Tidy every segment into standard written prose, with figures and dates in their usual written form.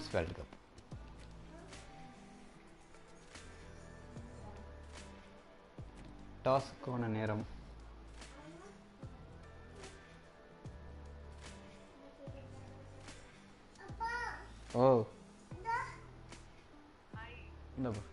Women's World Cup. டாஸ்க்கான நேரம். ஓ இந்தப்பா.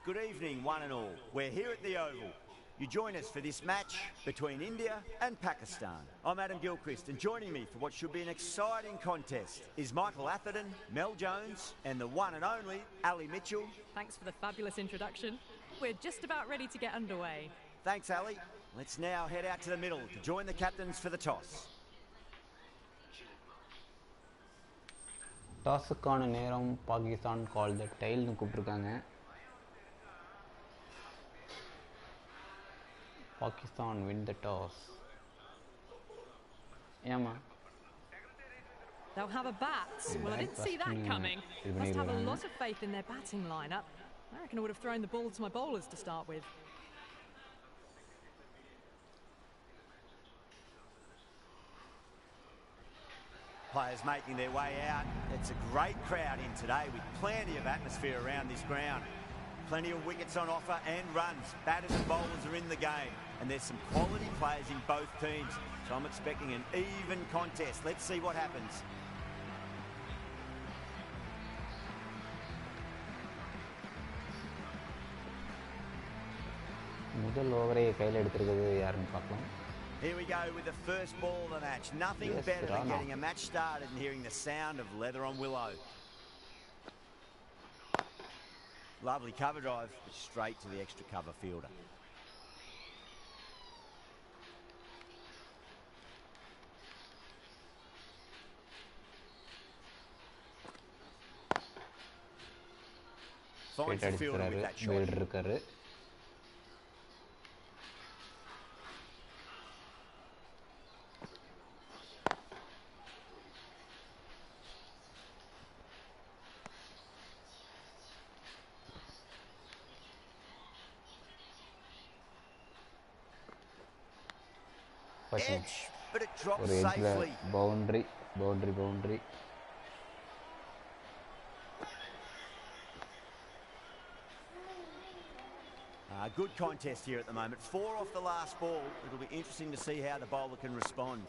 Good evening, one and all. We're here at the Oval. You join us for this match between India and Pakistan. I'm Adam Gilchrist, and joining me for what should be an exciting contest is Michael Atherton, Mel Jones, and the one and only Ali Mitchell. Thanks for the fabulous introduction. We're just about ready to get underway. Thanks, Ali. Let's now head out to the middle to join the captains for the toss. டாஸுக்கான நேரம். பாகிஸ்தான் கால் த டைல்னு கூப்பிட்ருக்காங்க. Pakistan win the toss. Yama. They'll have a bat. Well, I didn't see that coming. Must have a lot of faith in their batting lineup. I reckon I would have thrown the ball to my bowlers to start with. Players making their way out. It's a great crowd in today with plenty of atmosphere around this ground. Plenty of wickets on offer and runs. Batters and bowlers are in the game. And there's some quality players in both teams. So I'm expecting an even contest. Let's see what happens. முதல் ஓவரை கையில் எடுத்துருக்கிறது யாருன்னு பார்க்கலாம். Here we go with the first ball of the match. Nothing better than getting a match started and hearing the sound of leather on willow. Lovely cover drive, but straight to the extra cover fielder. Finds the fielder with that shot. Edge, but it drops safely. Boundary. Good contest here at the moment. 4 off the last ball. It'll be interesting to see how the bowler can respond.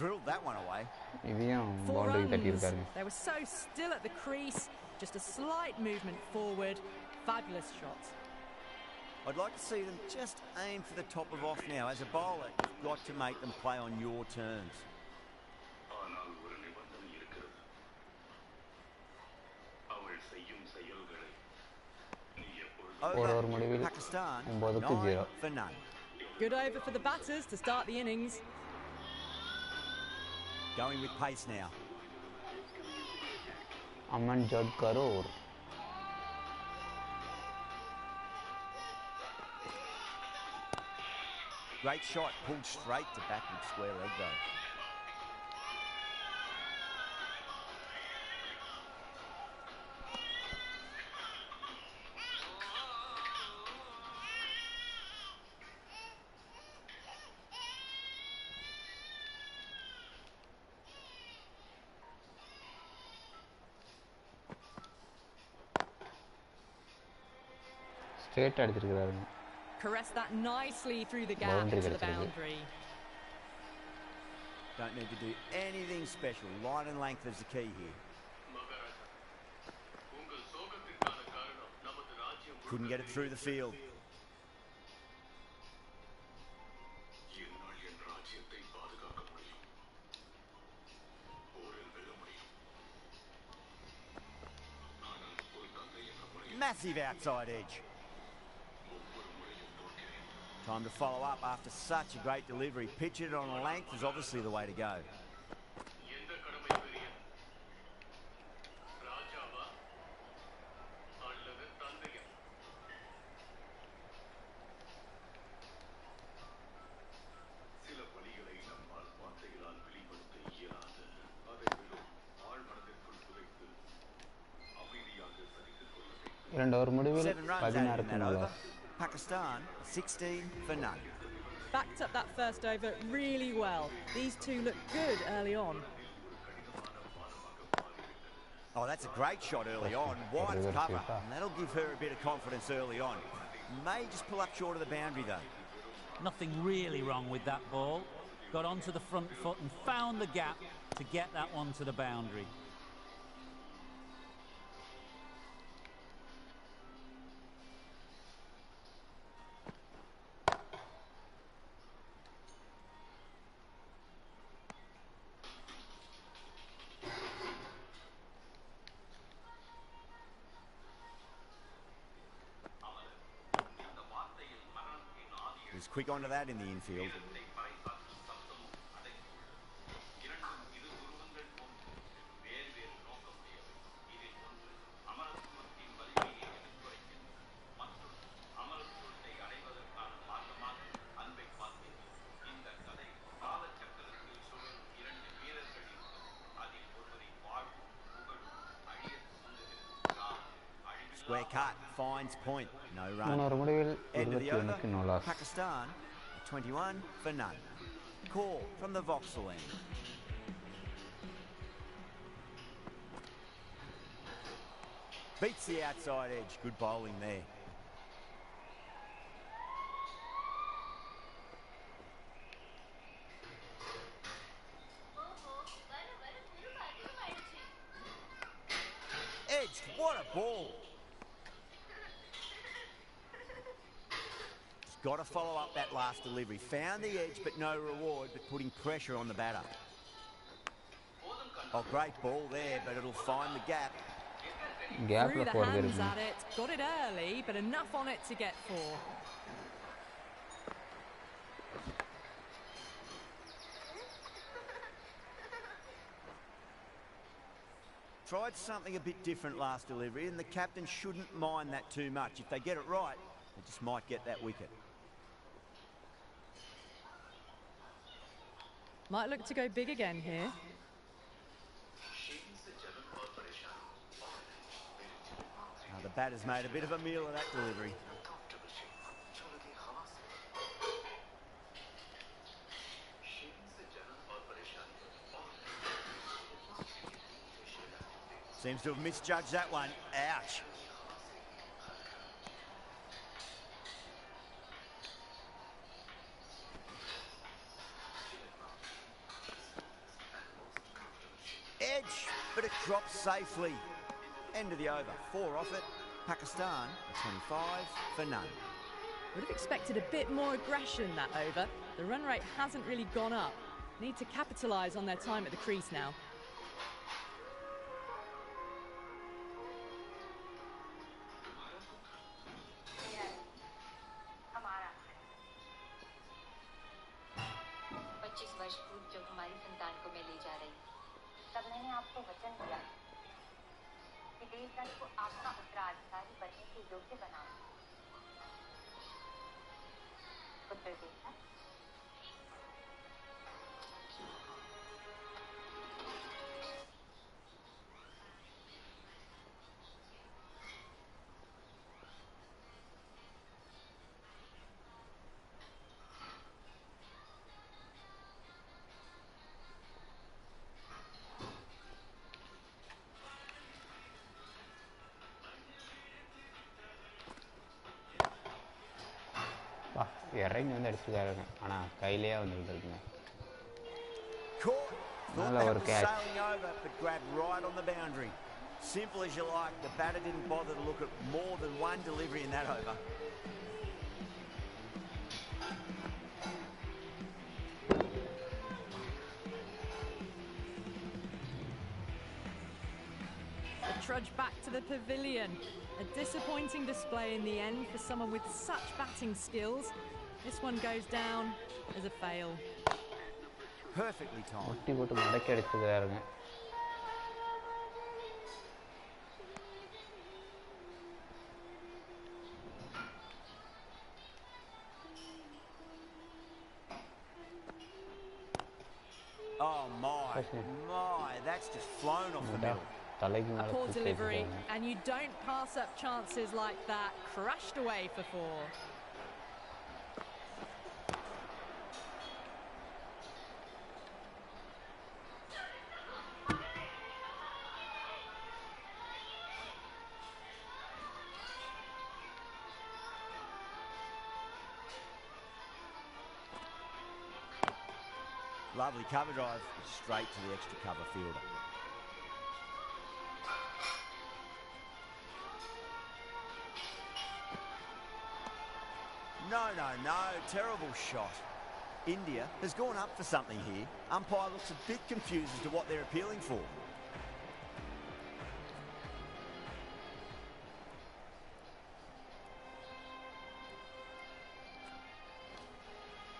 Drilled that one away. 4 runs. They were so still at the crease. Just a slight movement forward. Fabulous shot. I'd like to see them just aim for the top of off now. As a bowler, you've got to make them play on your terms. Over Pakistan, 9 for none. Good over for the batters to start the innings. Going with pace now. Amanjad Kaur. Great shot, pulled straight to backward square leg though. Straight அடிச்சிருக்காருங்க. Caress that nicely through the gap to the boundary. Don't need to do anything special. Line and length is the key here. Couldn't get it through the field. Massive outside edge. Time to follow up after such a great delivery. Pitch it on a length is obviously the way to go. Seven runs added in that over. Pakistan 16 for none. Backed up that first over really well. These two look good early on. Oh, that's a great shot early on. Wide of cover, and that'll give her a bit of confidence early on. May just pull up short of the boundary though. Nothing really wrong with that ball. Got onto the front foot and found the gap to get that one to the boundary. He's quick onto that in the infield. Square cut, finds point, no run. End of the over, Pakistan 21 for none. Call from the Vauxhall end. Beats the outside edge, good bowling there. Edged, what a ball! Got to follow up that last delivery. Found the edge, but no reward, but putting pressure on the batter. Oh, great ball there, but it'll find the gap. Threw the hands at it, got it early, but enough on it to get four. Tried something a bit different last delivery, and the captain shouldn't mind that too much. If they get it right, they just might get that wicket. Might look to go big again here. The batter's made a bit of a meal of that delivery. Seems to have misjudged that one. Ouch. Edge, but it drops safely. End of the over. 4 off it. Pakistan 25 for none. Would have expected a bit more aggression that over. The run rate hasn't really gone up. Need to capitalise on their time at the crease now. இறங்கி வந்து அடிச்சுக்காருங்க ஆனால் கையிலேயே வந்துருக்குங்க. Sailing over, but grabbed right on the boundary. Simple as you like. The batter didn't bother to look at more than one delivery in that over. A trudge back to the pavilion. A disappointing display in the end for someone with such batting skills. This one goes down as a fail. Perfectly timed. முட்டி போட்டு மடக்கி அடிச்சுக்கிறாருங்க. Oh my, that's just flown off the middle. A poor delivery, and you don't pass up chances like that. Crashed away for 4. Lovely cover drive, straight to the extra cover fielder. No, terrible shot. India has gone up for something here. Umpire looks a bit confused as to what they're appealing for.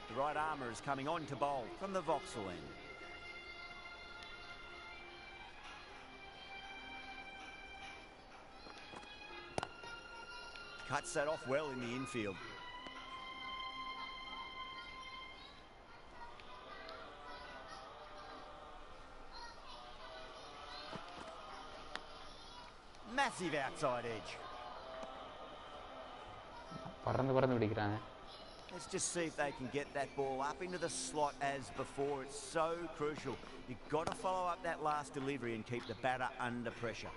The right armour is coming on to bowl from the Vauxhall end. Cuts that off well in the infield. Massive outside edge. Let's just see if they can get that ball up into the slot as before. It's so crucial. You've got to follow up that last delivery and keep the batter under pressure.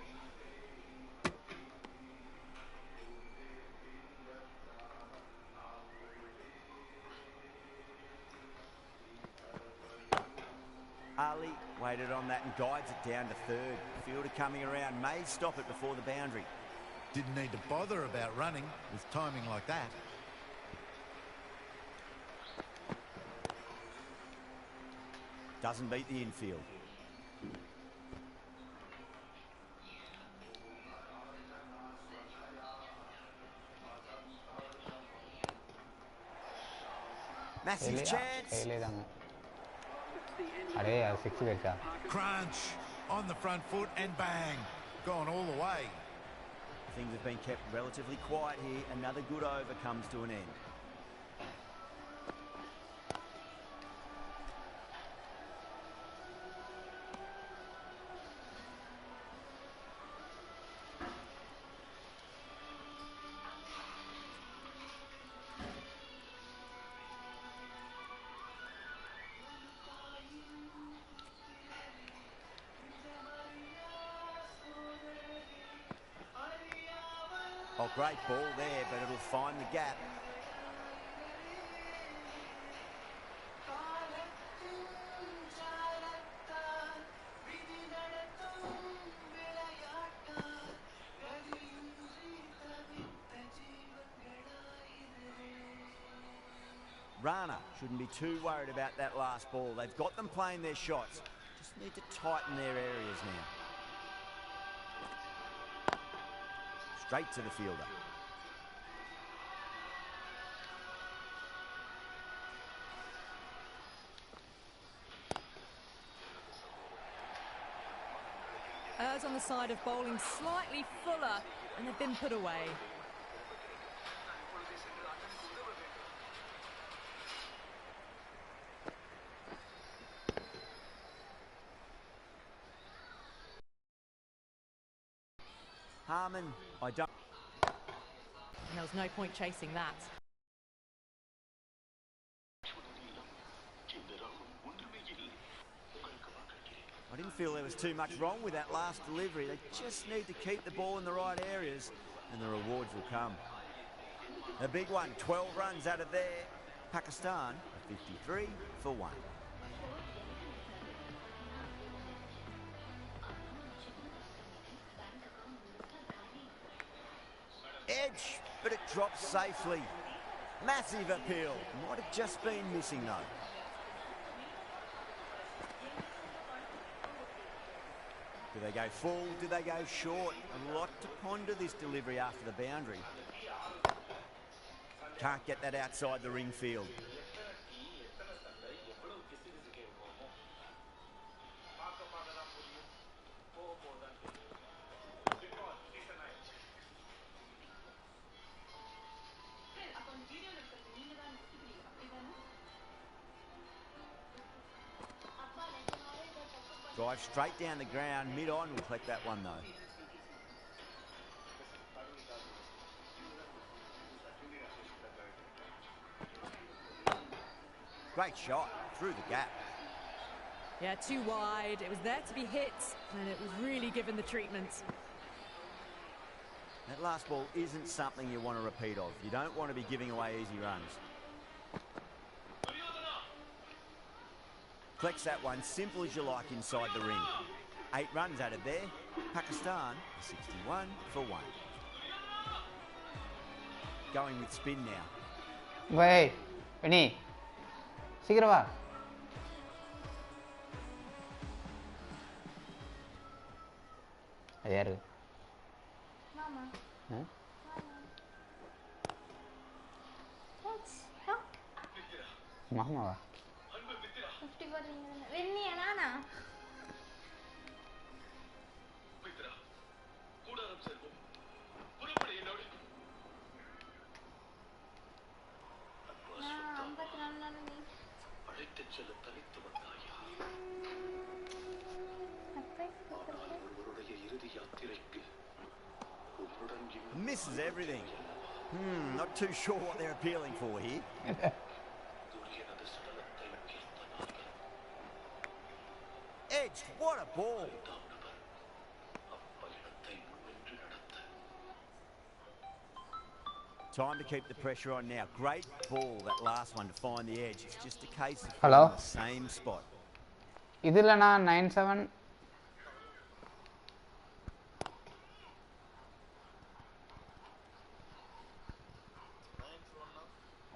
Ali waited on that and guides it down to third. Fielder coming around, may stop it before the boundary. Didn't need to bother about running with timing like that. Doesn't beat the infield. Massive chance. Crunch on the front foot and bang, gone all the way. Things have been kept relatively quiet here. Another good over comes to an end. Oh, great ball there, but it'll find the gap. Rana shouldn't be too worried about that last ball. They've got them playing their shots. Just need to tighten their areas now. Straight to the fielder. Errs on the side of bowling slightly fuller, and they've been put away. Harman, I don't... And there was no point chasing that. I didn't feel there was too much wrong with that last delivery. They just need to keep the ball in the right areas and the rewards will come. A big one, 12 runs out of there. Pakistan, 53 for 1. Edge, but it drops safely. Massive appeal. Might have just been missing though. Do they go full? Do they go short? A lot to ponder this delivery after the boundary. Can't get that outside the ring field. Drive straight down the ground, mid-on will collect that one though. Great shot, through the gap. Yeah, too wide. It was there to be hit, and it was really given the treatment. That last ball isn't something you want to repeat of. You don't want to be giving away easy runs. Collects that one, simple as you like inside the ring. 8 runs added there. Pakistan, 61 for 1. Going with spin now. Wait, Penny. சீக்கிரம் வா. அது யாரு? மாமா. மாமாவா? 54 வெண்ணியா நானா? Misses everything. Not too sure what they're appealing for here. Edged, what a ball. Time to keep the pressure on now. Great ball, that last one, to find the edge. It's just a case of Hello? the same spot. இதுலனா 97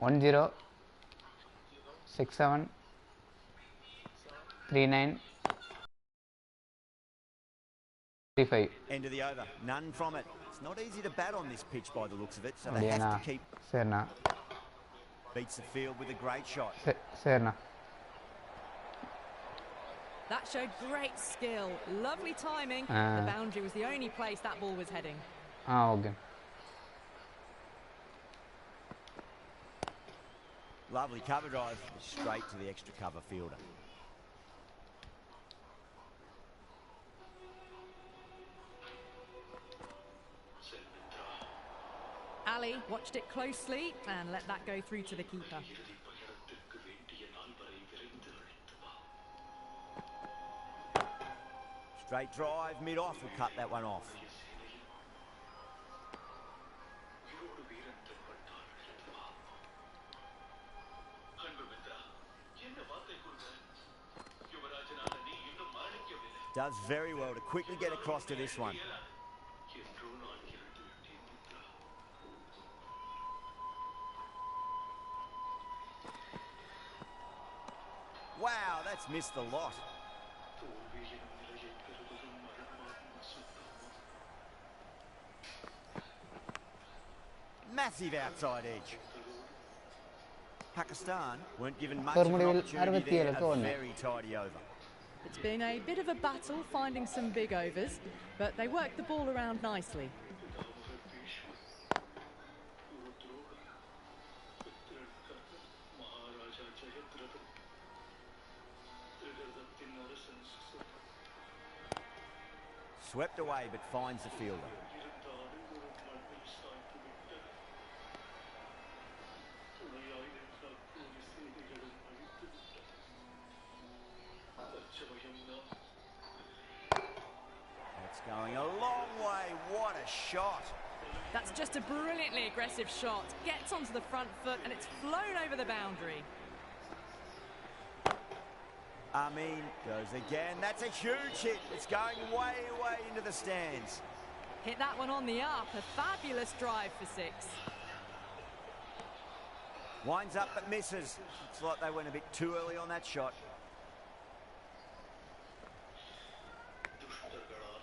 10 67 39 35. End of the over. None from it. It's not easy to bat on this pitch by the looks of it, so they have to keep... சரிண்ணா. Beats the field with a great shot. சரிண்ணா. That showed great skill. Lovely timing. The boundary was the only place that ball was heading. Okay. Lovely cover drive, straight to the extra cover fielder. Ali watched it closely and let that go through to the keeper. Straight drive, mid-off will cut that one off. Does very well to quickly get across to this one. Wow, that's missed a lot. Massive outside edge. Pakistan weren't given much of an opportunity there. A very tidy over. It's been a bit of a battle finding some big overs, but they worked the ball around nicely. Swept away, but finds the fielder. That's going a long way. What a shot. That's just a brilliantly aggressive shot. Gets onto the front foot and it's flown over the boundary. Amin goes again. That's a huge hit. It's going way, way into the stands. Hit that one on the up. A fabulous drive for 6. Winds up but misses. Looks like they went a bit too early on that shot.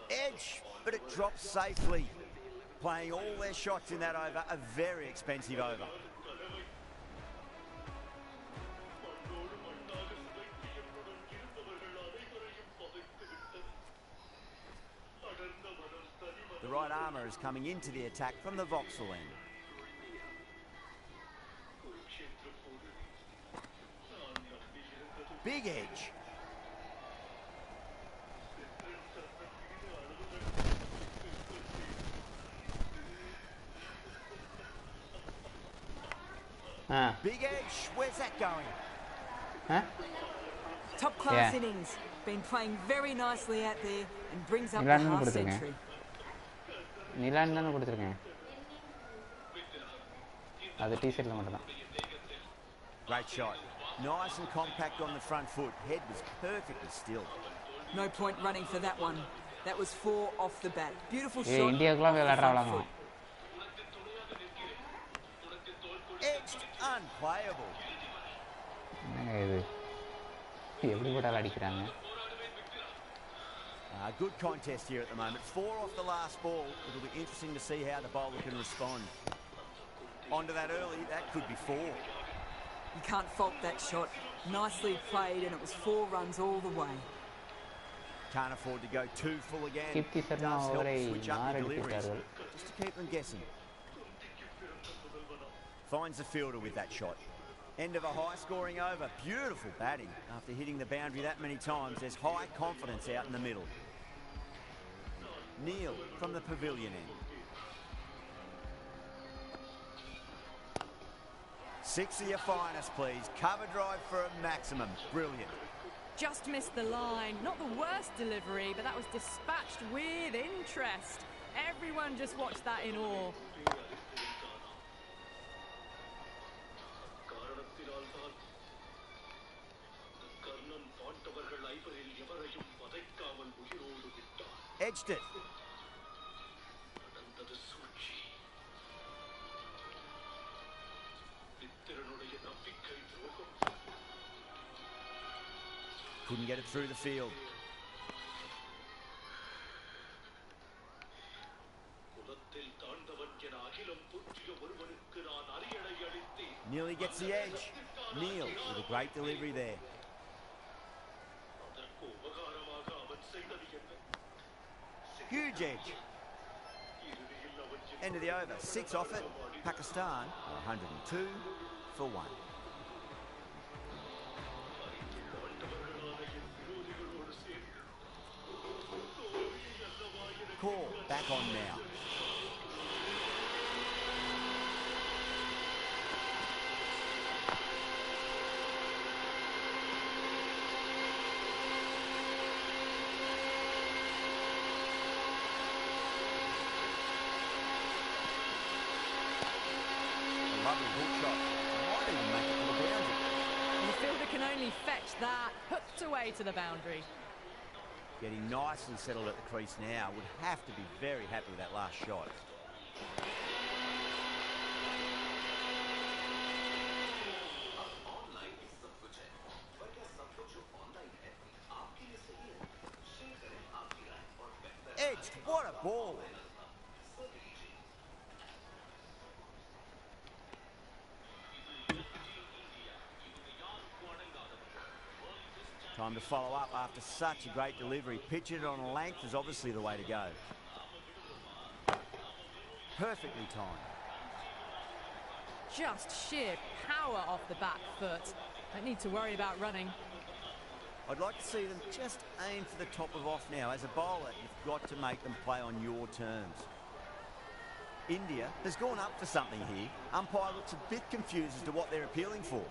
Edge, but it drops safely. Playing all their shots in that over, a very expensive over. right armour is coming into the attack from the Vauxhall end. Big edge. Big edge. Where's that going? Top class Yeah. innings. Been playing very nicely out there and brings up the Milan half கொடுத்திருக்கேன். century. Nilan தானே கொடுத்துருக்கேன். அது T-shirtல மட்டும் தான். Great shot. Nice and compact on the front foot. Head was perfectly still. No point running for that one. That was 4 off the bat. Beautiful ஏய் shot. இந்தியாக்குலாம் off the விளையாடுறாங்க. front foot. Edged, unplayable. என்னங்க இது? எப்படி போட்டாலும் அடிக்கிறாங்க. Good contest here at the moment. 4 off the last ball. It'll be interesting to see how the bowler can respond. Onto that early, that could be 4. You can't fault that shot. Nicely played, and it was 4 runs all the way. Can't afford to go too full again. Kipti Does Sharma help அவரை switch up your deliveries, மாரடித்தார்கள். just to keep them guessing. Finds the fielder with that shot. End of a high-scoring over. Beautiful batting. After hitting the boundary that many times, there's high confidence out in the middle. Neil from the pavilion end. 6 of your finest, please. Cover drive for a maximum. Brilliant. Just missed the line. Not the worst delivery, but that was dispatched with interest. Everyone just watched that in awe. Edged it. Couldn't get it through the field. Nearly gets the edge. Neil with a great delivery there. Huge edge. End of the over. 6 off it. Pakistan 102 for 1. Call back on now. Lovely hook shot. Might even make it to the boundary. And the fielder can only fetch that, hooked away to the boundary. Getting nicely settled at the crease now. Would have to be very happy with that last shot. Edged. What a ball. Time to follow up after such a great delivery. Pitching it on a length is obviously the way to go. Perfectly timed. Just sheer power off the back foot. Don't need to worry about running. I'd like to see them just aim for the top of off now. As a bowler, you've got to make them play on your terms. India has gone up for something here. Umpire looks a bit confused as to what they're appealing for.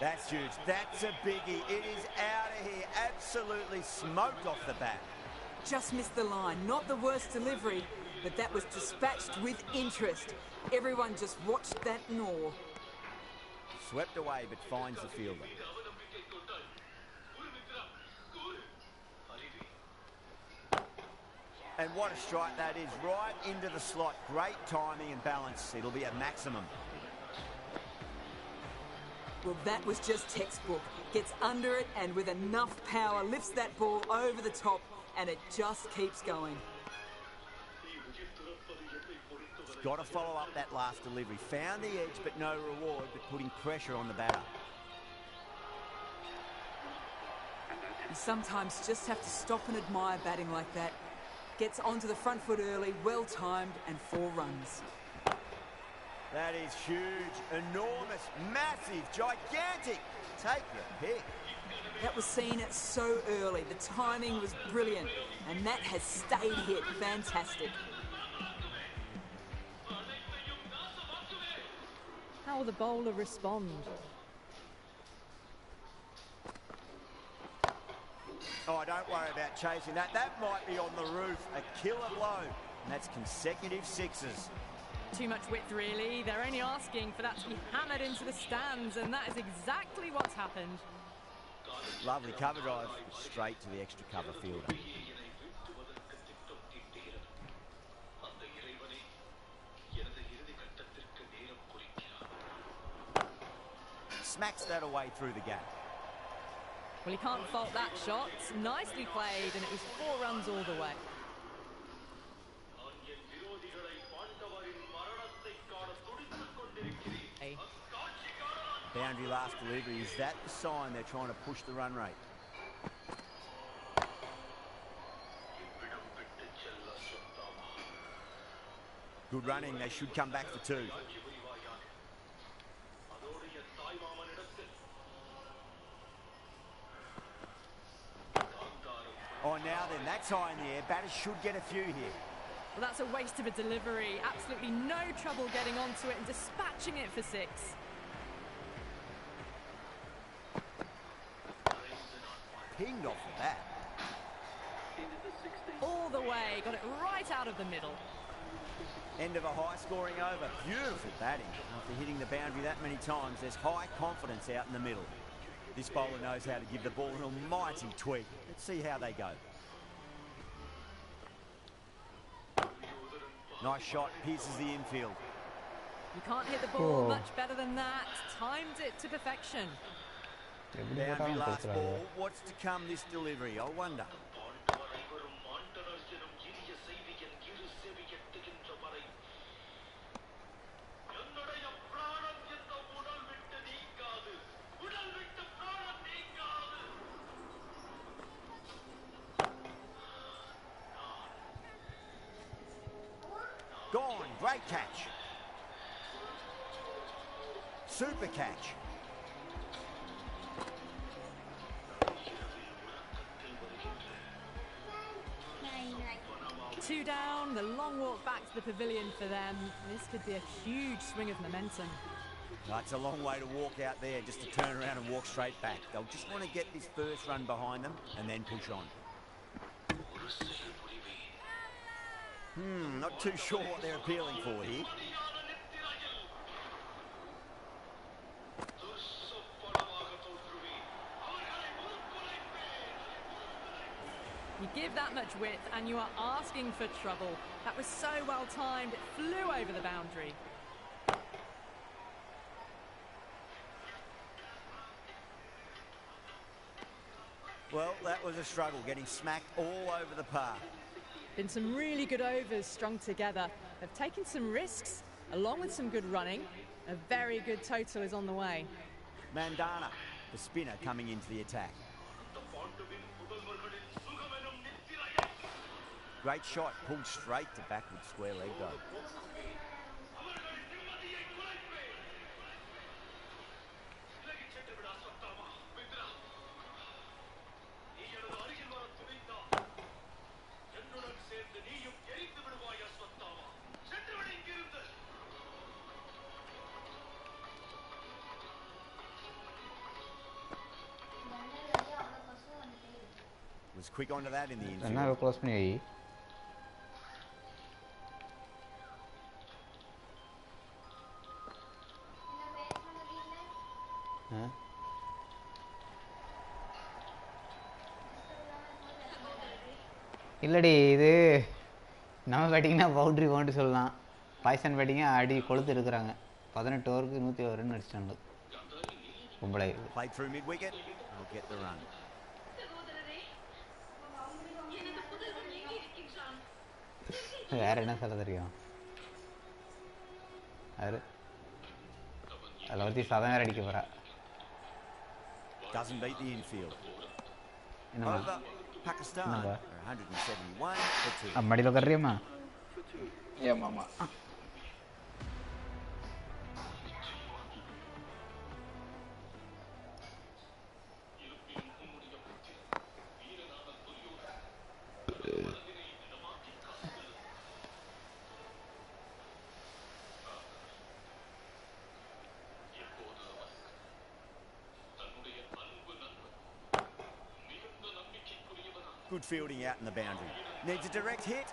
That's huge. That's a biggie. It is out of here. Absolutely smoked off the bat. Just missed the line. Not the worst delivery, but that was dispatched with interest. Everyone just watched that in awe. Swept away, but finds the fielder. And what a strike that is, right into the slot. Great timing and balance. It'll be a maximum. Well, that was just textbook. Gets under it and with enough power lifts that ball over the top and it just keeps going. He's got to follow up that last delivery. Found the edge but no reward, but putting pressure on the batter. You sometimes just have to stop and admire batting like that. Gets onto the front foot early, well timed and 4 runs. That is huge, enormous, massive, gigantic. Take your pick. That was seen so early. The timing was brilliant and that has stayed hit. Fantastic. How will the bowler respond? Oh, don't worry about chasing that. That might be on the roof. A killer blow. And that's consecutive 6s. Too much width, really. They're only asking for that to be hammered into the stands, and that is exactly what's happened. Lovely cover drive, straight to the extra cover fielder. Smacks that away through the gap. Well, he can't fault that shot. Nicely played, and it was 4 runs all the way. Boundary last delivery. Is that the sign they're trying to push the run rate? Good running. They should come back for 2. Oh, now then, that's high in the air. Batters should get a few here. Well, that's a waste of a delivery. Absolutely no trouble getting onto it and dispatching it for 6. Pinged off the bat. All the way. Got it right out of the middle. End of a high-scoring over. Beautiful batting. After hitting the boundary that many times, there's high confidence out in the middle. This bowler knows how to give the ball an almighty tweak. Let's see how they go. Nice shot, pierces the infield. You can't hit the ball much better than that. Timed it to perfection. Boundary last ball. What's to come this delivery, I wonder. Gone, great catch. Super catch. Two down, the long walk back to the pavilion for them. This could be a huge swing of momentum. No, it's a long way to walk out there just to turn around and walk straight back. They'll just want to get this first run behind them and then push on. Not too sure what they're appealing for here. You give that much width and you are asking for trouble. That was so well timed, it flew over the boundary. Well, that was a struggle, getting smacked all over the park. Been some really good overs strung together. They've taken some risks, along with some good running. A very good total is on the way. Mandana, the spinner, coming into the attack. Great shot, pulled straight to backward square leg though. Was quick onto that in the infield. Now close பண்ணி இல்லடி இது நம்ம பேட்டிங்னா boundary போன்ட்டு சொல்லலாம். Poison பேட்டிங்க அடி கொளுத்து எடுக்கிறாங்க. 18 ஓவருக்கு 101 run அடிச்சிட்டாங்க. பொம்பளை Played through mid wicket. Will get the run. வேற என்ன சொல்ல தெரியும்? அது அதில் ஒருத்தி சதம் வேற அடிக்க போறா. Doesn't beat the infield. என்னம்மா? Over Pakistan. 171 for 2. மடியில் கட்டுறியம்மா? ஏமாம்மா. Good fielding out in the boundary. Needs a direct hit.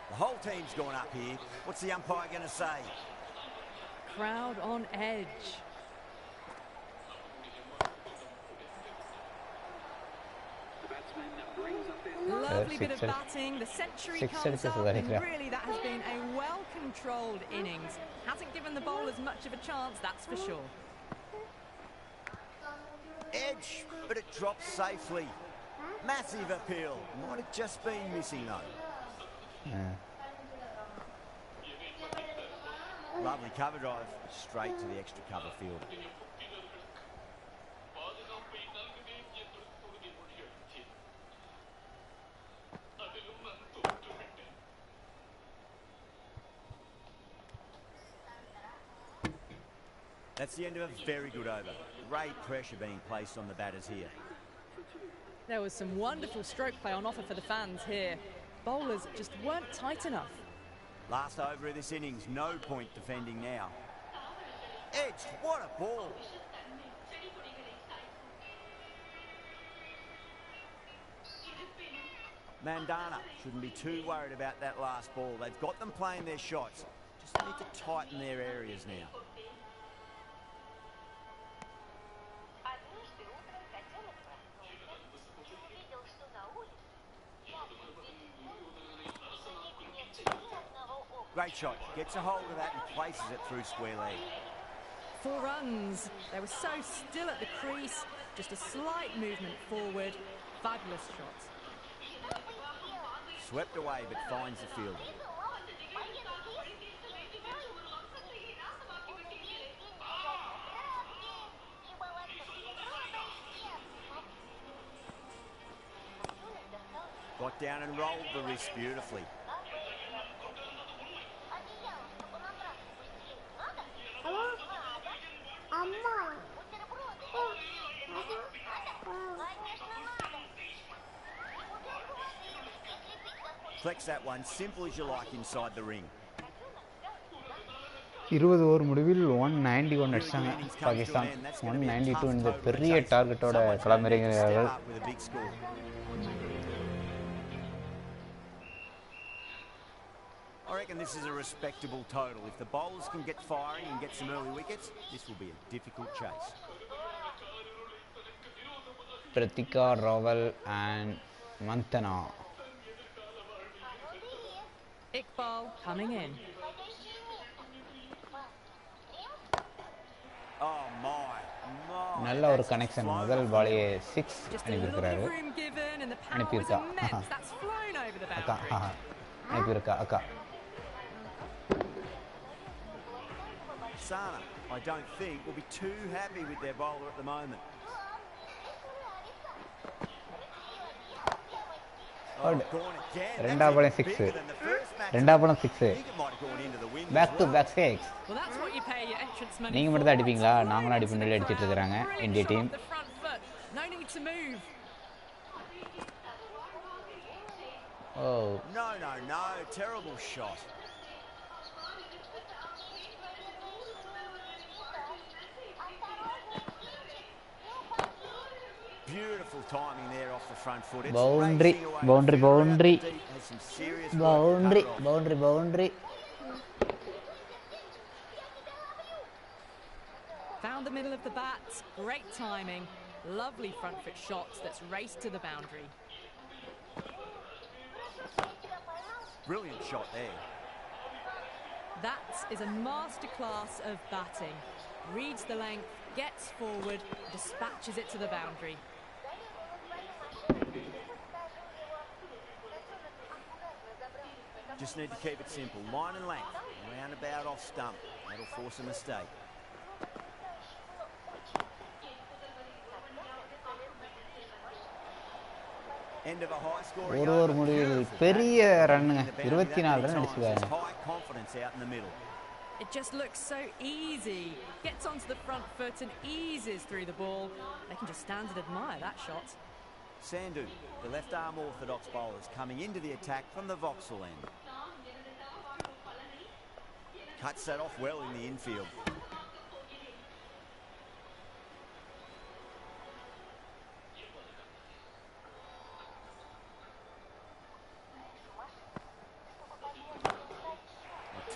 The whole team's gone up here. What's the umpire going to say? Crowd on edge. Lovely bit of batting. The century comes up, and really that has been a well-controlled innings. Hasn't given the bowlers much of a chance, that's for sure. Edge, but it drops safely. Massive appeal. Might have just been missing though. Lovely cover drive straight to the extra cover field. That's the end of a very good over. Great pressure being placed on the batters here. There was some wonderful stroke play on offer for the fans here. Bowlers just weren't tight enough. Last over of this innings, no point defending now. Edged, what a ball! Mandana shouldn't be too worried about that last ball. They've got them playing their shots. Just need to tighten their areas now. Great shot. Gets a hold of that and places it through square leg. 4 runs. They were so still at the crease. Just a slight movement forward. Fabulous shot. Swept away but finds the field. Got down and rolled the wrist beautifully. Flex that one, simple as you like inside the ring. 20 over முடிவில் 191 அடிச்சாங்க பாகிஸ்தான். 192 இந்த பெரிய டார்கெட்டோட களமிறங்குகிறார்கள். I reckon this is a respectable total. If the bowlers can get firing and get some early wickets, this will be a difficult chase. Pratika, Raval and Mantana. Iqbal coming in. Oh my. நல்ல ஒரு connection. முதல் பாலே 6 அனுப்பியிருக்கிறாரு. அனுப்பியிருக்கா அக்கா அனுப்பியிருக்கா அக்கா. Sana, I don't think, will be too happy with their bowler at the moment. ரெண்டாம் பாலம் 6. ரெண்டாம் பாலம் 6. Back to back 6. நீங்க மட்டும் தான் அடிப்பீங்களா? நாங்களும் அடிப்போம். நெல் அடிச்சிட்டு இருக்காங்க இந்திய team. Oh. No. Terrible shot. Beautiful timing there off the front foot. It's boundary. Found the middle of the bats. Great timing. Lovely front foot shots that's raced to the boundary. Brilliant shot there. That is a masterclass of batting. Reads the length, gets forward, dispatches it to the boundary. Just need to keep it simple. Line and length. Roundabout off stump. That'll force a mistake. End of a high scoring ஒரு முடிவில் பெரிய ரன்னுங்க 24 run அடிச்சிருக்காங்க. High confidence out in the middle. It just looks so easy. Gets onto the front foot and eases through the ball. They can just stand and admire that shot. Sandhu, the left arm orthodox bowlers coming into the attack from the Vauxhall end. Cuts that off well in the infield.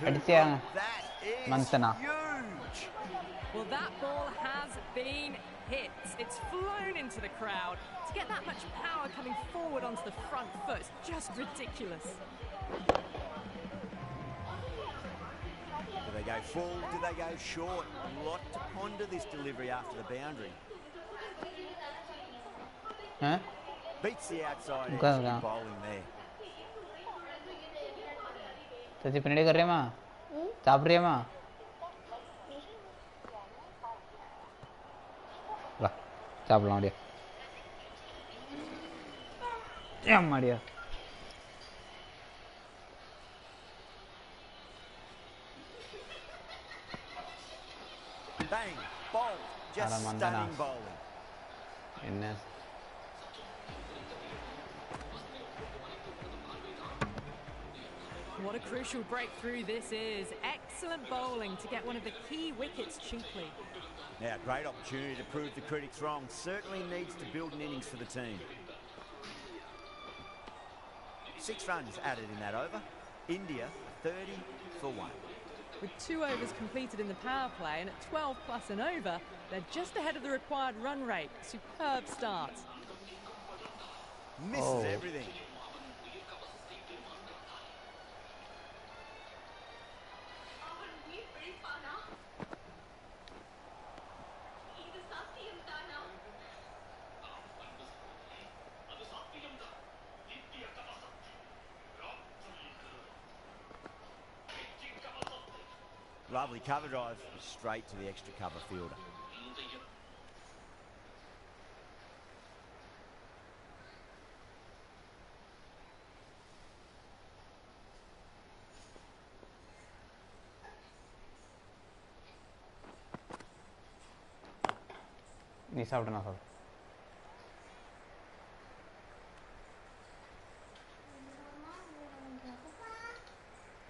அடிச்சாங்க That is Mandhana. huge. Well, that ball has been hit. It's flown into the crowd. To get that much power coming forward onto the front foot, it's just ridiculous. Do they go full? Do they go short? A lot to ponder this delivery after the boundary. Huh? Beats the outside edge bowling there. चाची पनीर कर रहे माँ चाप रही है माँ ला चाप लाऊं दिया क्या Maria Bang, bowled, just stunning bowling. इन्हें What a crucial breakthrough this is. Excellent bowling to get one of the key wickets cheaply. Now, great opportunity to prove the critics wrong. Certainly needs to build an innings for the team. 6 runs added in that over. India 30 for 1. With 2 overs completed in the power play and at 12 plus and over, they're just ahead of the required run rate. Superb start. Misses everything. Lovely cover drive straight to the extra cover fielder. नहीं साउट ना साउट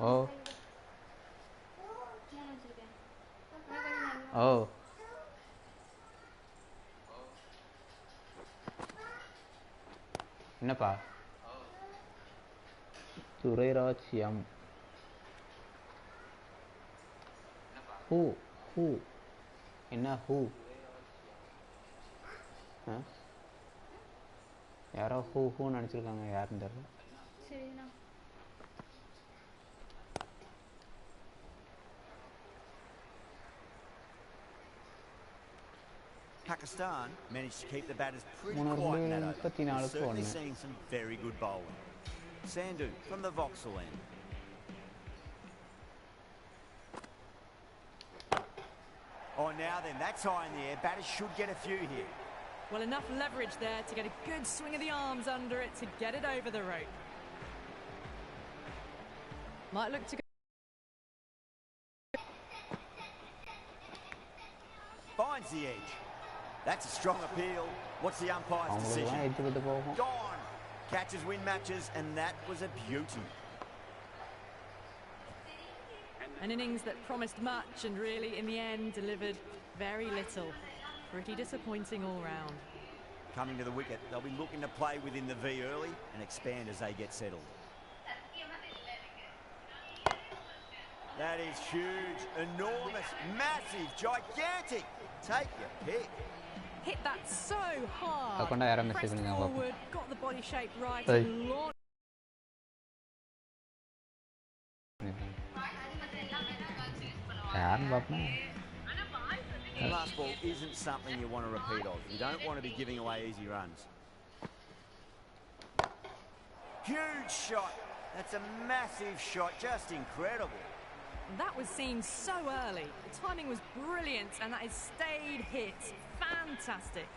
ओ ஓ என்னப்பா துரைராஜ்யம் who என்ன who யாரோ ஹூன்னு நினச்சிருக்காங்க யாருன்னு தெரியல சரிண்ணா Pakistan managed to keep the batters pretty quiet in that over. We're certainly seeing some very good bowling. Sandhu from the Vauxhall end. Oh, now then, that's high in the air. Batters should get a few here. Well, enough leverage there to get a good swing of the arms under it to get it over the rope. Might look to go. Finds the edge. That's a strong appeal. What's the umpire's decision? Gone. Catches win matches, and that was a beauty. An innings that promised much and really, in the end, delivered very little. Pretty disappointing all round. Coming to the wicket, they'll be looking to play within the V early and expand as they get settled. That is huge, enormous, massive, gigantic. Take your pick. Hit that so hard. Pressed forward, got the body shape right, and launched. The last ball isn't something you want to repeat of. You don't want to be giving away easy runs. Huge shot. That's a massive shot. Just incredible. That was seen so early. The timing was brilliant, and that has stayed hit. Fantastic.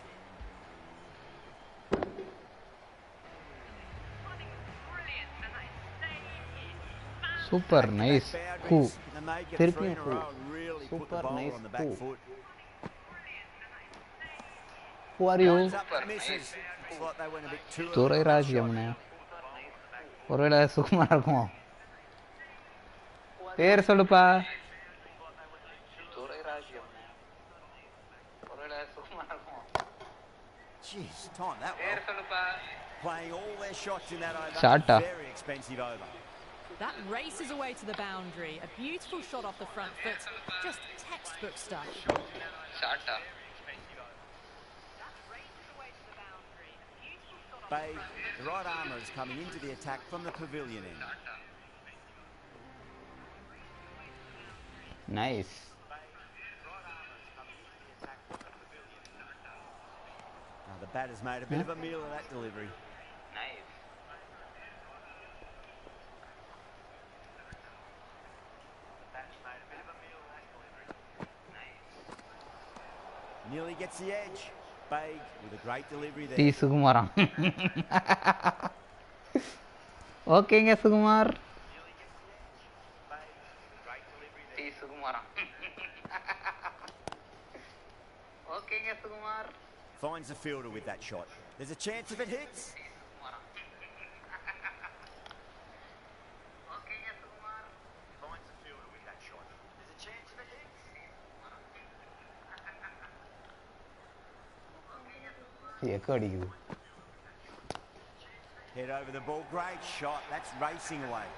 Super nice. Cool. திருப்பியும் cool. Super nice. Cool. Who are you? துரை ராஜ்யம்னே. ஒருவேளை சுகுமாரா இருக்குமோ? பேர் சொல்லுப்பா. துரை ராஜ்யம்னே. ஒருவேளை சுகுமாரா இருக்குமோ? Jeez, time that பேர் சொல்லுப்பா. Playing all their shots in that over. Shot. Very expensive over. That races away to the boundary. A beautiful shot off the front foot. Just textbook stuff. Shot. Bay, the right armour is coming into the attack from the pavilion end. Nice. Now the batter's made a bit of a meal of that delivery. Nice. Nearly gets the edge. Baig with a great delivery there. T Sukumaran. Okay, Sukumar. T Sukumaran. Okay, Sukumar. Finds the fielder with that shot. There's a chance if it hits. Finds the fielder with that shot. There's a chance if it hits. Head over the ball, great shot. That's racing away.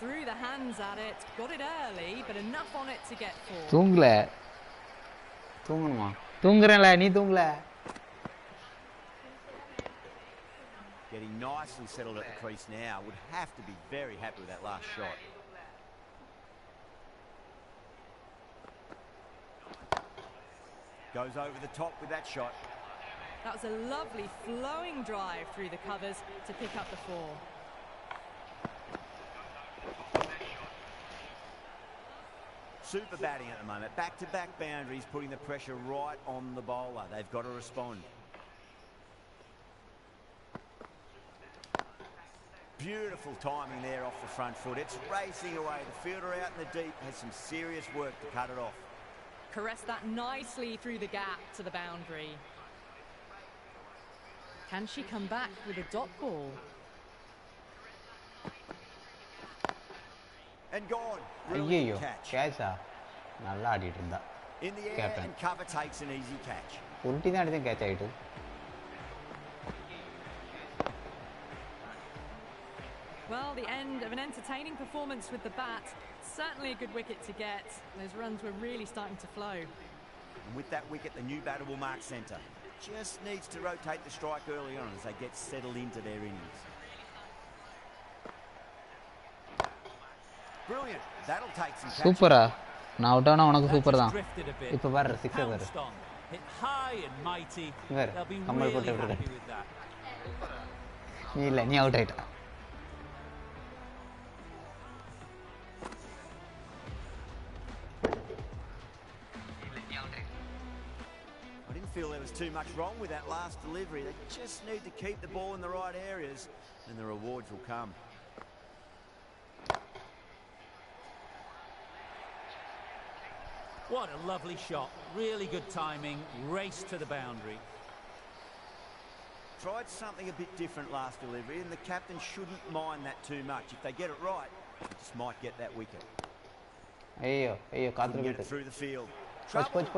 Threw the hands at it, got it early, but enough on it to get four. தூங்கல தூங்கணுமா தூங்குறேன்ல நீ தூங்கல Getting nicely settled at the crease now. Would have to be very happy with that last shot. Goes over the top with that shot. That was a lovely flowing drive through the covers to pick up the four. Super batting at the moment. Back-to-back boundaries, putting the pressure right on the bowler. They've got to respond. Beautiful timing there off the front foot. It's racing away. The fielder out in the deep has some serious work to cut it off. Caress that nicely through the gap to the boundary. Can she come back with a dot ball? And gone. Brilliant catch. நல்லா ஆடிட்டு இருந்தா In the air and cover takes an easy catch. ഉരുട്ടി தான் അടിച്ച് catch ആയിട്ട് Well, the end of an entertaining performance with the bat. Certainly a good wicket to get. Those runs were really starting to flow. And with that wicket, the new batter will mark centre. Just needs to rotate the strike early on as they get settled into their innings. Brilliant. That'll take some catch. Super. நான் out ஆனா உனக்கு super தான் இப்போ பாரு 6 பாரு வேற கம்மல் போட்டு விட்டுருக்க நீ இல்ல நீ அவுட் ஆயிட்ட I didn't feel there was too much wrong with that last delivery. They just need to keep the ball in the right areas and the rewards will come. What a lovely shot. Really good timing. Race to the boundary. Tried something a bit different last delivery and the captain shouldn't mind that too much. If they get it right, they just might get that wicket. Ayyo kaadru get it through the field. Push.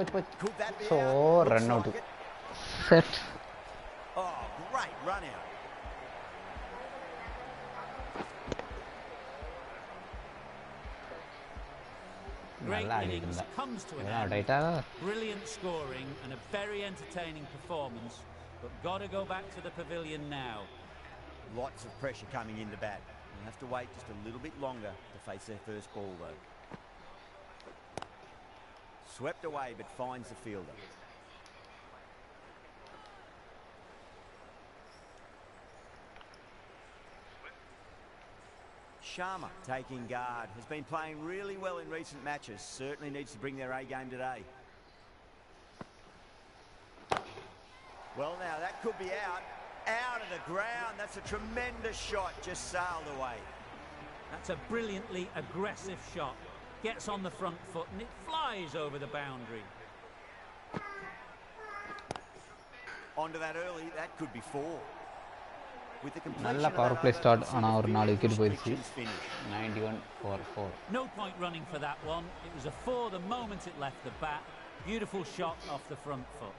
Could that be so out? Run out like set. Oh, great run out. Great innings comes to an end. Brilliant scoring and a very entertaining performance, but got to go back to the pavilion now. Lots of pressure coming in to bat. They'll have to wait just a little bit longer to face their first ball though. Swept away but finds the fielder. Sharma taking guard. Has been playing really well in recent matches. Certainly needs to bring their A game today. Well, now that could be out. Out of the ground. That's a tremendous shot. Just sailed away. That's a brilliantly aggressive shot. Gets on the front foot and it flies over the boundary. Onto that early. That could be 4. With the நல்ல power play start ஆனா ஒரு 4 wicket போயிடுச்சு 91 for 4. No point running for that one. It was a 4 the moment it left the bat. Beautiful shot off the front foot.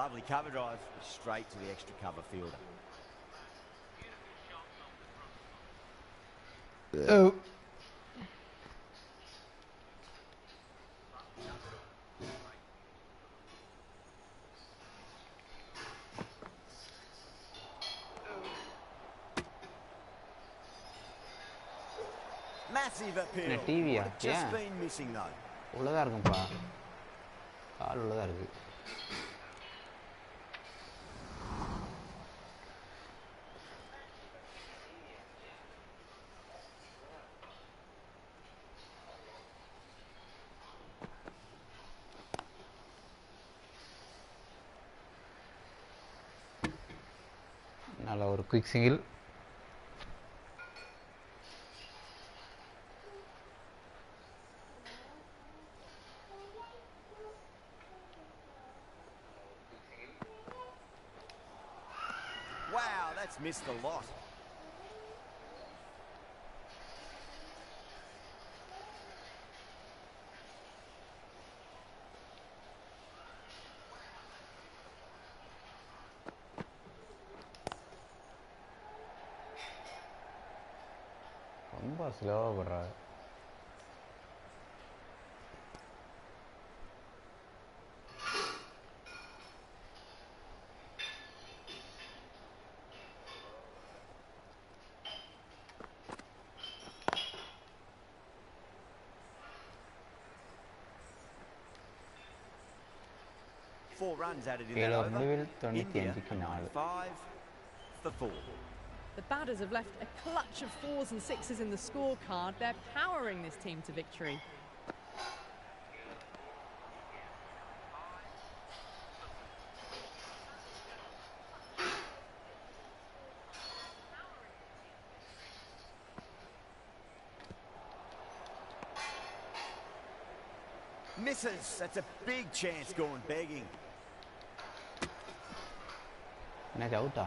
Lovely cover drive straight to the extra cover fielder. Oh. Massive appeal. TV just been missing though. உள்ளதா இருக்கும்பா. கால் உள்ளதா இருக்கு. நல்ல ஒரு quick single. Wow, that's missed a lot. ரொம்ப ஸ்லோவா போடுறாரு. Four runs added in that over. India 5 for 4. The batters have left a clutch of 4s and 6s in the scorecard. They're powering this team to victory. Misses. That's a big chance going begging. என்ன அவுட்டா?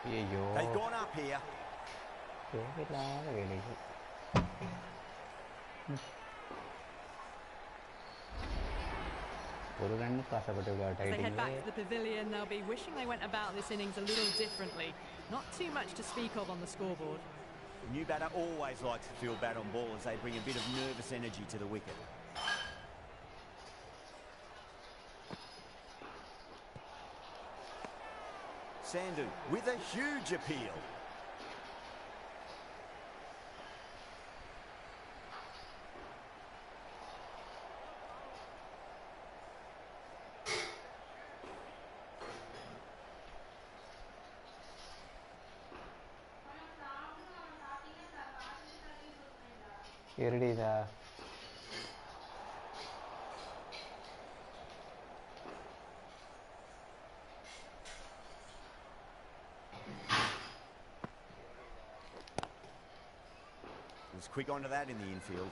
ஐயோ. They've gone up here. As they head back to the pavilion, they'll be wishing they went about this innings a little differently. Not too much to speak of on the scoreboard. New batter always likes to feel bat on ball as they bring a bit of nervous energy to the wicket. Sandhu with a huge appeal. எரடிதா Was quick onto that in the infield.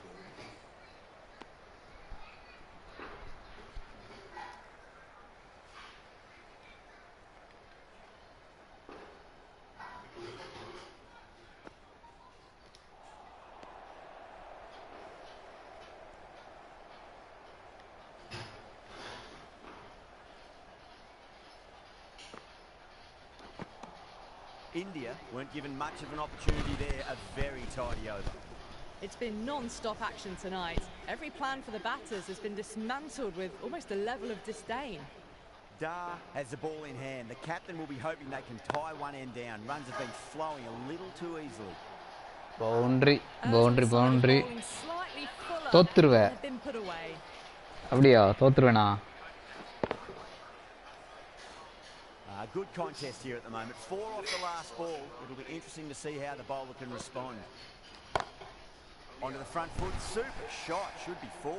India weren't given much of an opportunity there. A very tidy over. It's been non-stop action tonight. Every plan for the batters has been dismantled with almost a level of disdain. Dar has the ball in hand. The captain will be hoping they can tie one end down. Runs have been flowing a little too easily. Boundary boundary boundary தோத்துருவேன். அப்படியா? தோத்துருவேனா? Good contest here at the moment. 4 off the last ball. It'll be interesting to see how the bowler can respond. Onto the front foot. Super shot. Should be 4.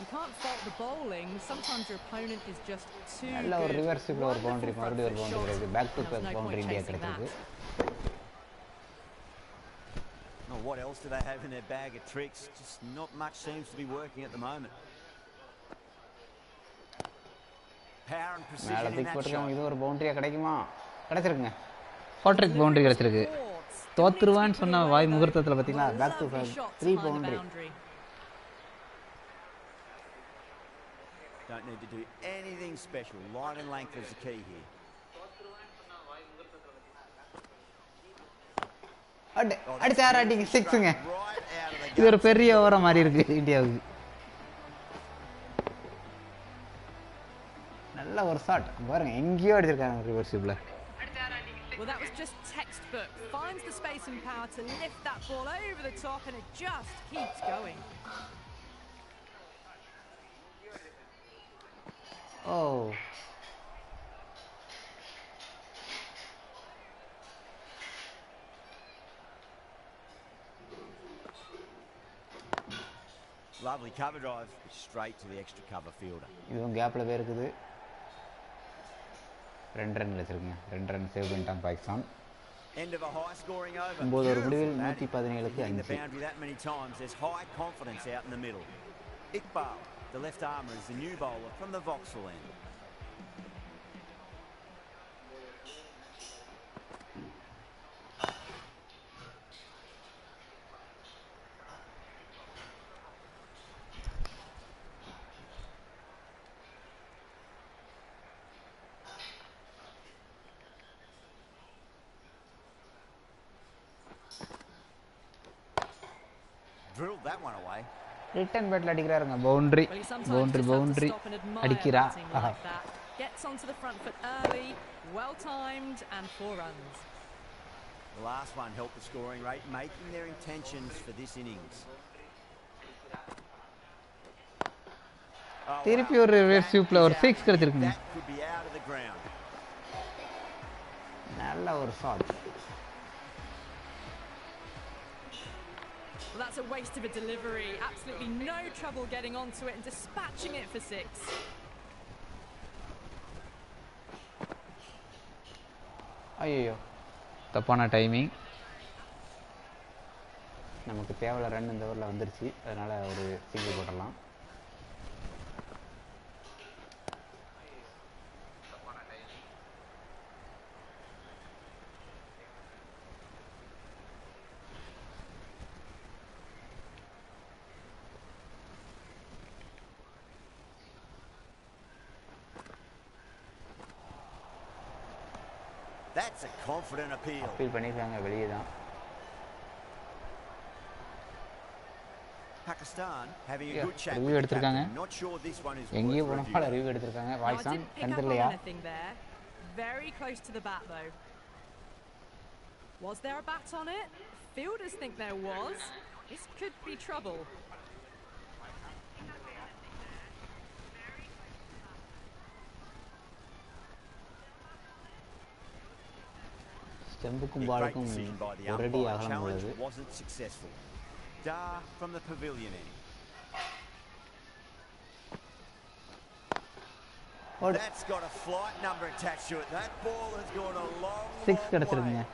You can't fault the bowling. Sometimes your opponent is just too நல்ல ஒரு good. Reverse ஒரு boundary மறுபடியும் ஒரு boundary கிடைக்குது. Back to back boundary India கிடைச்சிருக்கு. Well, what else do they have in their bag of tricks? Just not much seems to be working at the moment. Power and precision in that shot. இது ஒரு பவுண்டரியா கிடைக்குமா? கிடைச்சிருக்குங்க. Hat trick boundary கிடைச்சிருக்கு. தோத்துருவான்னு சொன்ன வாய் முகூர்த்தத்துல பாத்தீங்களா? Back to back 3 boundary. Don't need to do anything special. Line and length is the key here. அடிச்ச ஆராட்டிங்க 6ங்க. இது ஒரு பெரிய ஓவரா மாறி இருக்கு இந்தியாவுக்கு. நல்ல ஒரு ஷாட் பாருங்க, எங்கேயோ அடிச்சிருக்காங்க ரிவர்சிப்ல. Well, that was just textbook. Finds the space and power to lift that ball over the top, and it just keeps going. Oh. Lovely cover drive straight to the extra cover fielder. இதுவும் கேப்ல போய் இருக்குது. 2 run வச்சிருக்கீங்க. 2 run save பண்ணிட்டான் Pakistan. End of a high scoring over. 9 ஒரு முடிவில் 117க்கு 5. The boundary that many times, there's high confidence out in the middle. Iqbal, the left armour, is the new bowler from the Vauxhall end. Drilled that one away. Return பேட்ல அடிக்கறாருங்க. Boundary boundary boundary அடிக்கிறா. Gets onto the front foot early, well timed, and 4 runs. The last one helped the scoring rate, making their intentions for this innings. திருப்பி ஒரு ரிவர்சிப்ல ஒரு 6 கிடைச்சிருக்குங்க. Could be out of the ground. நல்ல ஒரு shot. Well, that's a waste of a delivery. Absolutely no trouble getting onto it and dispatching it for 6. ஐயோ, தப்பான timing. நமக்கு தேவையான run இந்த ஓவரில் வந்துருச்சு, அதனால ஒரு சிங்கிள் போடலாம். That's a confident appeal. Appeal பண்ணிருக்காங்க, வெளியே தான். Pakistan having a good chat. Review எடுத்துருக்காங்க. Not sure this one is. எங்கேயோ போனால ரிவ்யூ எடுத்துருக்காங்க. Pakistan கண்டலையா? Very close to the bat though. Was there a bat on it? Fielders think there was. This could be trouble. ஸ்டெம்புக்கும் பாலுக்கும் ஒரடி அகலம் உள்ளது. Wasn't successful. Dar from the pavilion end. That's got a flight number attached to it. That ball has gone a long 6 கிடைச்சிருக்குங்க.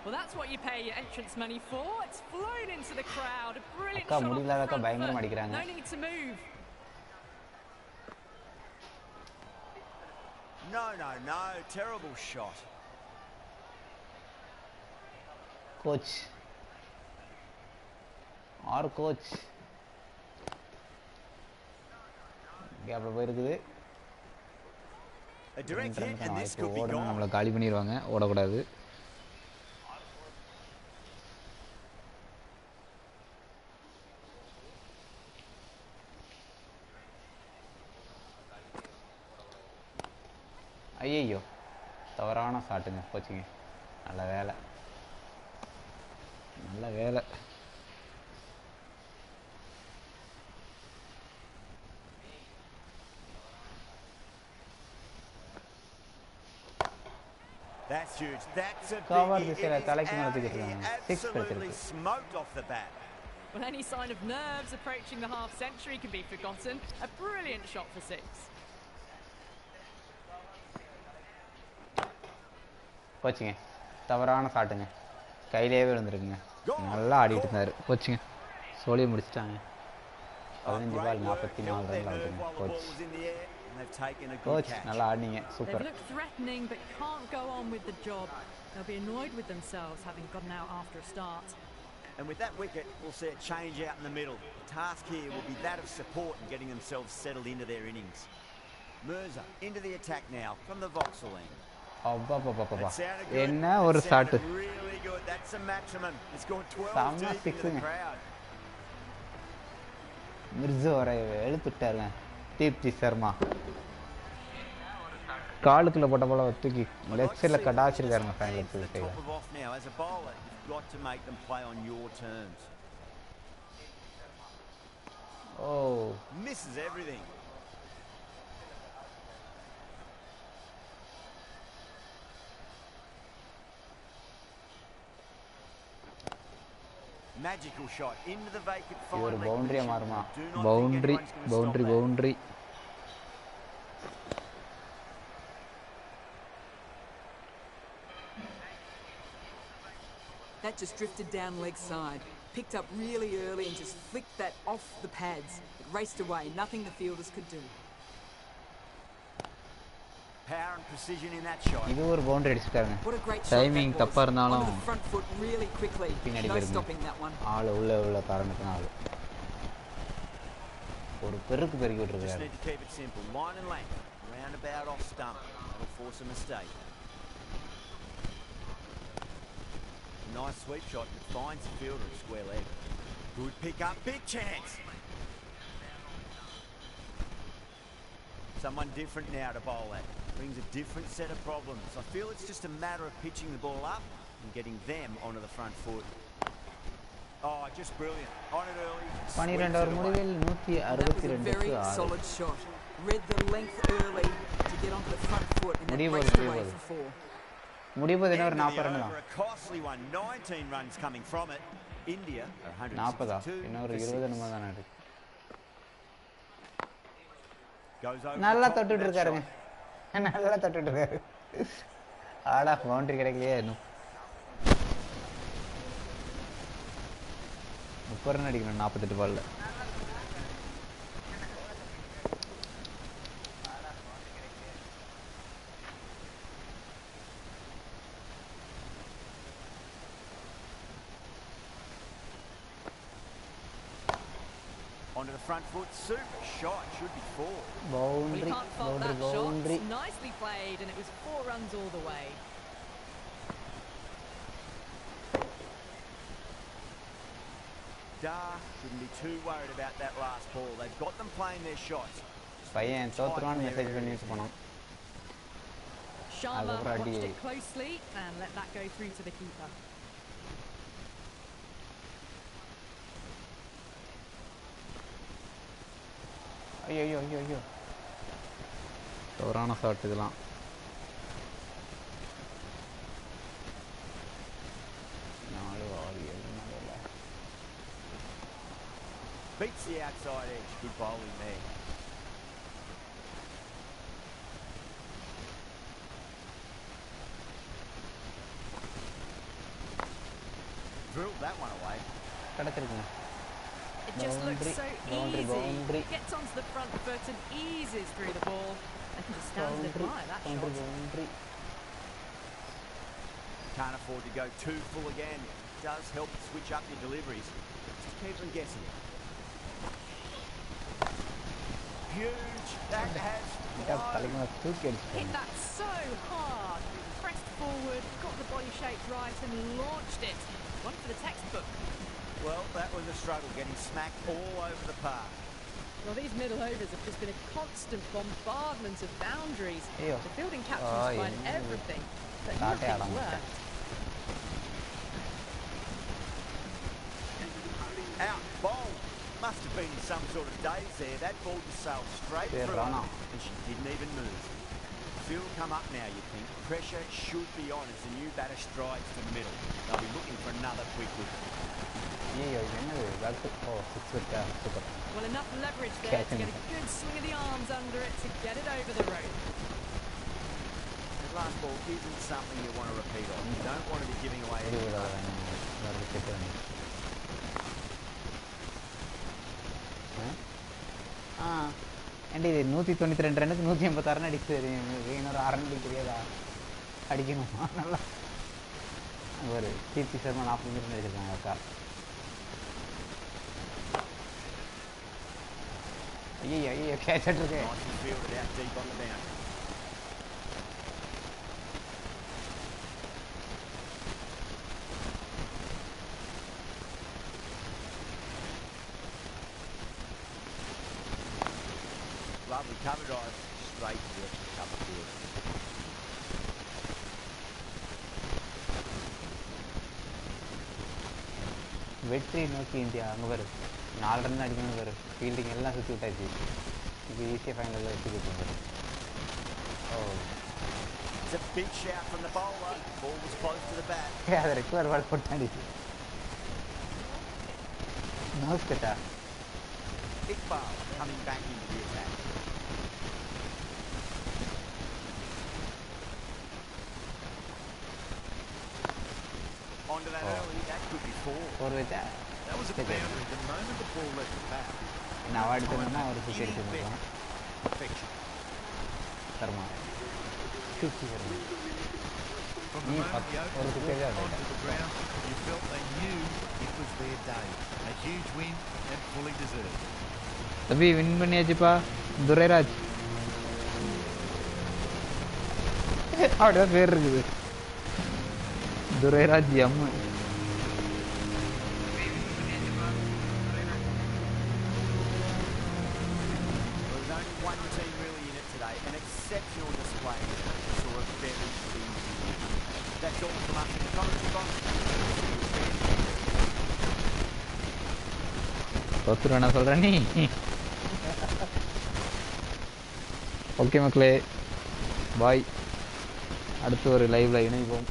Well, that's what you pay your entrance money for. It's flown into the crowd. A brilliant shot. Shot பயங்கரமா அடிக்கறாங்க. No need to move. No. Terrible shot. Coach. Our coach. கேப்ல போய் இருக்குது. A direct hit and this could be gone. நம்மள காலி பண்ணிடுவாங்க, ஓடக்கூடாது. ஐயோ, தவறான ஷாட்டுங்க, போச்சுங்க. நல்ல வேலை. நல்ல வேலை. That's huge. That's a Cover biggie. this It is தலைக்கு மேல out தூக்கிட்டு here. இருக்காங்க. 6 Absolutely கிடைச்சிருக்கு. smoked off the bat. Well, any sign of nerves approaching the half century can be forgotten. A brilliant shot for 6. போச்சுங்க. தவறான ஷாட்டுங்க. கையிலேயே விழுந்துருக்குங்க. நல்லா ஆடிட்டு இருந்தாரு. போச்சுங்க. சோலியை முடிச்சிட்டாங்க. 15 பால் 44 ரன் ஆகுதுங்க. கோச் கோச் நல்லா ஆடினீங்க. Super. They look threatening but can't go on with the job. They'll be annoyed with themselves having gotten out after a start. And with that wicket, we'll see a change out in the middle. The task here will be that of support and getting themselves settled into their innings. Mirza into the attack now from the Vauxhall end. என்ன ஒரு shot. Really good. That's a maximum. It's gone 12 deep into the crowd. Mirza வர எழுத்துட்டாருங்க. தீப்தி சர்மா காலுக்குள்ள போட்ட போல தூக்கி left சைடுல கடாச்சிருக்காருங்க final எடுத்து. Now as a bowler, you've got to make them play on your terms. Oh, misses everything. Magical shot into the vacant fine. ஒரு பவுண்டரியா மாறுமா? Boundary boundary boundary. That just drifted down leg side. Picked up really early and just flicked that off the pads. It raced away. Nothing the fielders could do. Power and precision in that shot. இது ஒரு boundary அடிச்சிட்டாருங்க. What a great shot. Timing தப்பா இருந்தாலும் on the front foot really quickly. No stopping that one. ஆளு உள்ள காரணத்தினால ஒரு பெருக்கு பெருக்கி Just விட்டுருக்காரு. need to keep it simple. Line and length. Roundabout off stump. That'll force a mistake. Nice sweep shot that finds the fielder at square leg. Good pick up. Big chance. Someone different now to bowl at. Brings a different set of problems. I feel it's just a matter of pitching the ball up and getting them onto the front foot. Oh, just brilliant. On it early. 12 over முடிவில் 162 Very solid shot. Read the length early to get onto the front foot and then raced away for 4. முடிவுது இன்னொரு 40 run தான். A costly one. 19 runs coming from it. India are 162. இன்னொரு 20 நிமிடம் தான் இருக்கு. Goes over. நல்லா தொட்டுட்டு இருக்காருங்க. நல்லா தொட்டுட்டு இருக்காரு. ஆடா பவுண்டரி கிடைக்கலையே இன்னும். 30 ரன் அடிக்கணும் 48 பால்ல. Onto the front foot, super shot, should be 4. Boundary, well, boundary, boundary. Nicely played, and it was 4 runs all the way. Dar shouldn't be too worried about that last ball. They've got them playing their shots. பையன் தோத்துறான்னு message பண்ணிட்டு போனான். Sharma watched it closely and let that go through to the keeper. ஐயோ தவறான shot இதெல்லாம். Beats the outside edge. Good bowling there. Drilled that one away. கிடைச்சிருக்குங்க. It just looks so boundary, easy. boundary. Gets onto the front foot and eases through the ball. I can just stand and admire that shot. Boundary. Can't afford to go too full again. It does help to switch up your deliveries. Just keep them guessing. Huge. That has hit that so hard. Pressed forward, got the body shape right and launched it. One for the textbook. Well, that was a struggle, getting smacked all over the park. Well, these middle overs have just been a constant bombardment of boundaries. The fielding captains tried everything, but nothing worked. bowl. Must have been in some sort of daze there. That ball just sailed straight through her, and she didn't even move. Phil come up now, you think. Pressure should be on as the new batter strides to the middle. They'll be looking for another quick wicket. Well, enough leverage there to get a good swing of the arms under it to get it over the rope. That last ball isn't something you want to repeat on. You don't want to be giving away any and இது 192 ரன்னுக்கு 186 run அடிக்குது. இன்னொரு 6 run தெரியாதா அடிக்கணும். நல்லா ஒரு கீர்த்தி Sharma 40 run அடிச்சிருக்காங்க அக்கா. ஐயோ கேட்ச் இருக்கு. Lovely cover drive straight to the cover field. வெற்றி நோக்கி இந்தியா அங்கே வரும் 4 ரன் அடிக்கணும் வரும். ஃபீல்டிங் எல்லாம் சுற்றி விட்டாச்சு. இப்போ ஈஸியாக ஃபைனலில் வச்சு கொடுப்பாங்க. It's a big shout from the bowler. Ball was close to the bat. அதை ரெக்குவர் பால் போட்டாடிச்சு. Nose khatta. Iqbal coming back into the attack. Onto that early, that could be 4. 4 with that. That was a boundary. The moment the ball left the bat. Now I don't know what to say to me. Perfection. Karma. From the moment the opener walked onto the ground, you felt they knew it was their day. A huge win and fully deserved. तभी win பண்ணியாச்சுப்பா Durairaj. அவட பேர் இருக்குது Durairaj M. There's only one team really in it today. An exceptional display. So a very easy. That's all from us in the commentary box. தோத்துருவேன் சொல்கிறேன் நீ. Okay மக்களே பாய். அடுத்து ஒரு லைவ்ல இணைவோம்.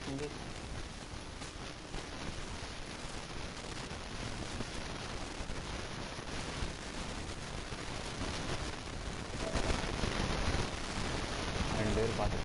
Stay